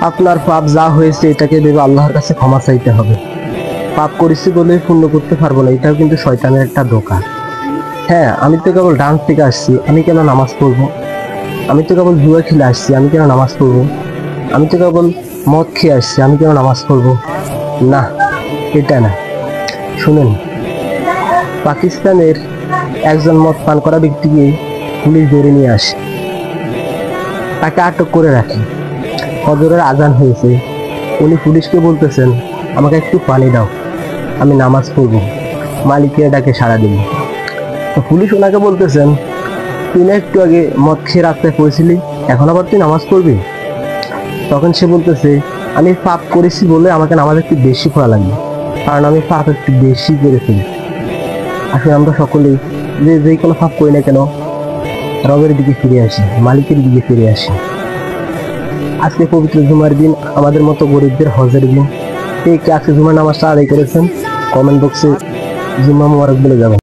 আপনার পাপ যা হয়েছে এটাকে ভেবে আল্লাহর কাছে ক্ষমা চাইতে হবে। পাপ করেছি বলে পূর্ণ করতে পারবো না, এটাও কিন্তু শয়তানের একটা ধোঁকা। হ্যাঁ, আমি তো কেবল ডান্স থেকে আসছি, আমি কেন নামাজ পড়বো? আমি তো কেবল জুয়া খেলে আসছি, আমি কেন নামাজ পড়বো? আমি তো কেবল মদ খেয়ে আসছি, আমি কেন নামাজ পড়বো? না, এটা না। শুনেন, পাকিস্তানের একজন মদ পান করা ব্যক্তিকে পুলিশ ধরে নিয়ে আসে, তাকে আটক করে রাখে। ফজরের আজান হয়েছে, উনি পুলিশকে বলতেছেন, আমাকে একটু পানি দাও, আমি নামাজ পড়বো, মালিকের ডাকে সাড়া দিল। তো পুলিশ ওনাকে বলতেছেন, তুই না একটু আগে মদ খেয়ে রাস্তায় পড়েছিলি, এখন আবার তুই নামাজ পড়বি? তখন সে বলতেছে, আমি পাপ করেছি বলে আমাকে নামাজ একটু বেশি পড়া লাগবে, কারণ আমি পাপ একটু বেশি করে ফেলেছি। আসলে আমরা সকলেই যে কোনো পাপ করি না কেন, রবের দিকে ফিরে আসি, মালিকের দিকে ফিরে আসি। আজকে পবিত্র জুমার দিন, আমাদের মতো গরিবদের হজের দিন। কে কে আজকে জুমার নামাজটা আদায় করেছেন, কমেন্ট বক্সে জুম্মা মোবারক বলে যাবেন।